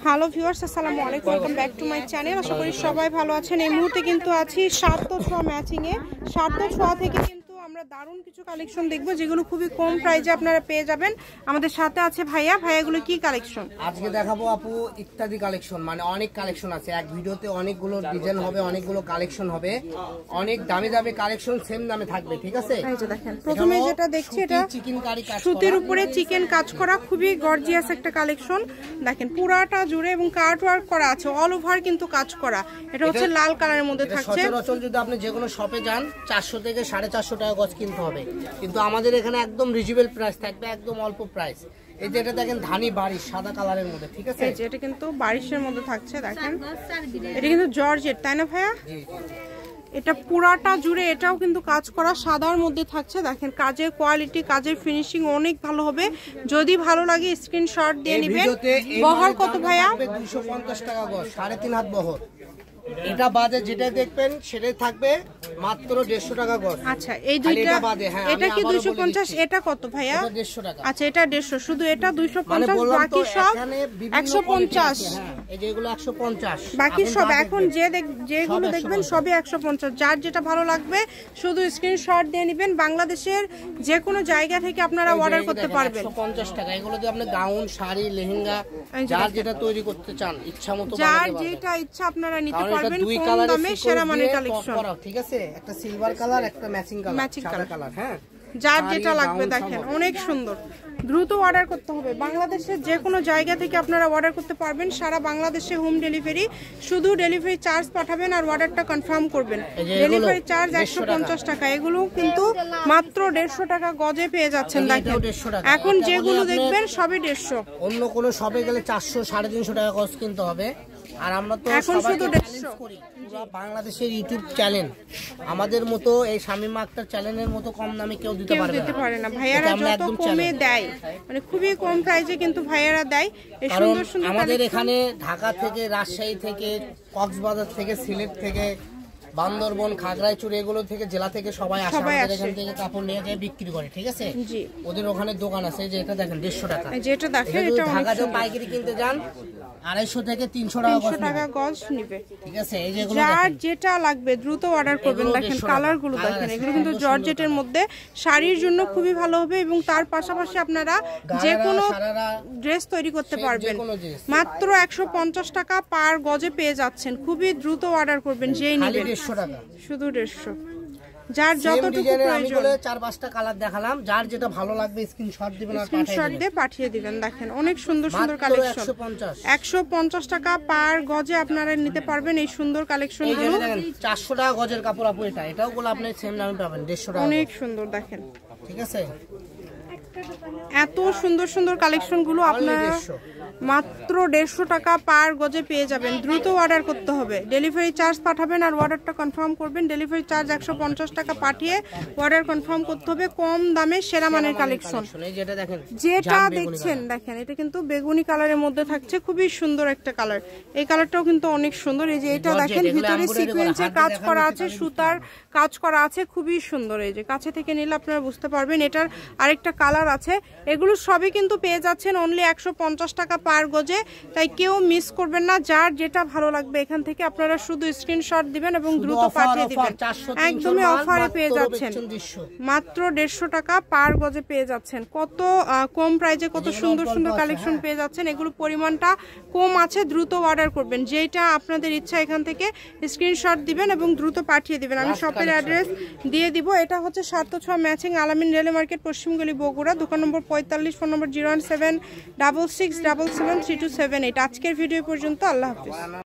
Hello viewers, আসসালামু আলাইকুম, welcome back to my channel. আশা করি সবাই ভালো আছেন। এই মুহূর্তে কিন্তু আছি সার্থ ছোঁয়া ম্যাচিংয়ে। সার্থ ছোঁয়া থেকে কিন্তু আমরা দারুণ কিছু কালেকশন দেখবো যেগুলো খুবই কম প্রাইসে আপনারা পেয়ে যাবেন। আমাদের সাথে আছে ভাইয়া। ভাইয়াগুলো কি কালেকশন আজকে দেখাবো আপু? ইত্যাদি কালেকশন, মানে অনেক কালেকশন আছে। এক ভিডিওতে অনেকগুলো ডিজাইন হবে, অনেকগুলো কালেকশন হবে, অনেক দামি দামি কালেকশন সেম দামে থাকবে। ঠিক আছে, এই যে দেখেন প্রথমে যেটা দেখছি এটা চিকেন কারি কাজ, সুতির উপরে চিকেন কাজ করা, খুবই গর্জিয়াস একটা কালেকশন। দেখেন পুরাটা জুড়ে এবং কার্ট ওয়ার্ক করা আছে, অল ওভার কিন্তু কাজ করা। এটা হচ্ছে লাল কালারের মধ্যে থাকছে। সচরাচর যদি আপনি যে কোনো শপে যান 400 থেকে 450 টাকা গজ কিনতে হবে, কিন্তু আমাদের এখানে একদম রিজনেবল প্রাইস থাকবে, একদম অল্প প্রাইস। এই যে এটা দেখেন ধানি বারিশ সাদা কালারের মধ্যে। ঠিক আছে, এই যে এটা কিন্তু বারিশের মধ্যে থাকছে। দেখেন এটা কিন্তু জর্জেট, তাই না ভাইয়া? এটা পুরাটা জুড়ে এটাও কিন্তু কাজ করা, সাদার মধ্যে থাকছে। দেখেন কাজের কোয়ালিটি, কাজের ফিনিশিং অনেক ভালো হবে। যদি ভালো লাগে স্ক্রিনশট দিয়ে নেবেন। বহর কত ভাইয়া? 250 টাকা গজ, 3.5 হাত বহর। এটা বাদে যেটা দেখবেন সেটাই থাকবে মাত্র 150 টাকা গজ। আচ্ছা, এই দুইটা বাদে এটা কি 250? এটা কত ভাইয়া? 150 টাকা। আচ্ছা, এটা 150, শুধু এটা 250, বাকি সব 150। এই যেগুলো 150, বাকি সব এখন যেগুলো দেখবেন সবই 150। যার যেটা ভালো লাগবে শুধু স্ক্রিনশট দিয়ে নেবেন। বাংলাদেশের যে কোনো জায়গা থেকে আপনারা অর্ডার করতে পারবেন। 150 টাকা। এগুলো দিয়ে আপনি গাউন, শাড়ি, লেহেঙ্গা যার যেটা তৈরি করতে চান ইচ্ছা মতো বানাতে পারবেন। যার যেটা ইচ্ছা আপনারা নিতে পারবেন কম দামে, সেরা মানের কালেকশন। ঠিক আছে, একটা সিলভার কালার, একটা ম্যাচিং কালার। হ্যাঁ, যার যেটা লাগবে দেখেন অনেক সুন্দর। দ্রুত অর্ডার করতে হবে। বাংলাদেশের যে কোনো জায়গা থেকে আপনারা অর্ডার করতে পারবেন, সারা বাংলাদেশে হোম ডেলিভারি। শুধু ডেলিভারি চার্জ পাঠাবেন আর অর্ডারটা কনফার্ম করবেন। ডেলিভারি চার্জ 150 টাকা। এগুলো কিন্তু মাত্র 150 টাকা গজে পেয়ে যাচ্ছেন। দেখেন এখন যেগুলো দেখবেন সবই 150। অন্য কোনো শপে গেলে 400 350 টাকা গজ কিনতে হবে। আর আমরা তো এখন শুধু 150 করি। পুরো বাংলাদেশের ইউটিউব চ্যানেল আমাদের মতো, এই শামিমা আক্তার চ্যানেলের মতো কম দামে কেউ দিতে পারে না। ভাইয়ারা যত কমে দেয়, মানে খুবই কম প্রাইসে কিন্তু ভাইয়ারা দেয়। এই সুন্দর সুন্দর আমাদের এখানে ঢাকা থেকে, রাজশাহী থেকে, কক্সবাজার থেকে, সিলেট থেকে, বান্দরবন, খাগড়াছড়ি এগুলো থেকে, জেলা থেকে সবাই আসে আমাদের এখান থেকে কাপড় নিয়ে যায় বিক্রি করে। ঠিক আছে, ওদের ওখানে দোকান আছে। যে এটা দেখেন 150 টাকা। যেটা দেখেন এটা ঢাকা থেকে পাইকারি কিনতে যান 250 থেকে 300 টাকা গজ নিবে। ঠিক আছে, এই যেগুলো যার যেটা লাগবে দ্রুত অর্ডার করবেন। দেখেন কালার গুলো দেখেন, এগুলো কিন্তু জর্জেটের মধ্যে শাড়ির জন্য খুবই ভালো হবে এবং তার পাশাপাশি আপনারা যে কোনো ড্রেস তৈরি করতে পারবেন। মাত্র 150 টাকা পার গজে পেয়ে যাচ্ছেন। খুবই দ্রুত অর্ডার করবেন, যেই নেবেন। 150 টাকা, শুধু 150। যার যতটুকু প্রয়োজন। 4-5টা কালার দেখালাম, যার যেটা ভালো লাগবে স্ক্রিনশট দিবেন আর স্ক্রিনশট দিয়ে পাঠিয়ে দিবেন। দেখেন অনেক সুন্দর সুন্দর কালেকশন। 150 টাকা পার গজে আপনারা নিতে পারবেন এই সুন্দর কালেকশনগুলো। 400 টাকা গজের কাপড় আপু। এটাও গুলো আপনি সেম দামে পাবেন, 150 টাকা। অনেক সুন্দর দেখেন। ঠিক আছে, এত সুন্দর সুন্দর কালেকশন গুলো আপনারা মাত্র 150 টাকা পার গজে পেয়ে যাবেন। দ্রুত অর্ডার করতে হবে। ডেলিভারি চার্জ পাঠাবেন আর অর্ডারটা কনফার্ম করবেন। ডেলিভারি চার্জ 150 টাকা পাঠিয়ে অর্ডার কনফার্ম করতে হবে। কম দামে সেরা মানের কালেকশন। যেটা দেখছেন দেখেন, এটা কিন্তু বেগুনি কালারের মধ্যে থাকছে, খুবই সুন্দর একটা কালার। এই কালারটাও কিন্তু অনেক সুন্দর। এই যে এটা দেখেন, ভিতরে সিকোয়েন্সের কাজ করা আছে, সুতার কাজ করা আছে, খুবই সুন্দর। এই যে কাছে থেকে নিলে আপনারা বুঝতে পারবেন। এটার আরেকটা কালার আছে। এগুলো সবই কিন্তু পেয়ে যাচ্ছেন অনলি 150 টাকা পার গজে। তাই কেউ মিস করবেন না। যার যেটা ভালো লাগবে এখান থেকে আপনারা শুধু স্ক্রিনশট দিবেন এবং দ্রুত পাঠিয়ে দিবেন। একদমই অফারে পেয়ে যাচ্ছেন। মাত্র 150 টাকা পার গজে পেয়ে যাচ্ছেন। কত কম প্রাইসে কত সুন্দর সুন্দর কালেকশন পেয়ে যাচ্ছেন। এগুলো পরিমাণটা কম আছে, দ্রুত অর্ডার করবেন। যেটা আপনাদের ইচ্ছা এখান থেকে স্ক্রিনশট দিবেন এবং দ্রুত পাঠিয়ে দিবেন। আমি শপের অ্যাড্রেস দিয়ে দিব। এটা হচ্ছে সার্থ ছোঁয়া ম্যাচিং, আলামিন রেলে মার্কেট, পশ্চিমগলি, বগুড়া। দোকান নম্বর 45, ফোন নম্বর 01766773278। আজকের ভিডিও পর্যন্ত। আল্লাহ হাফেজ।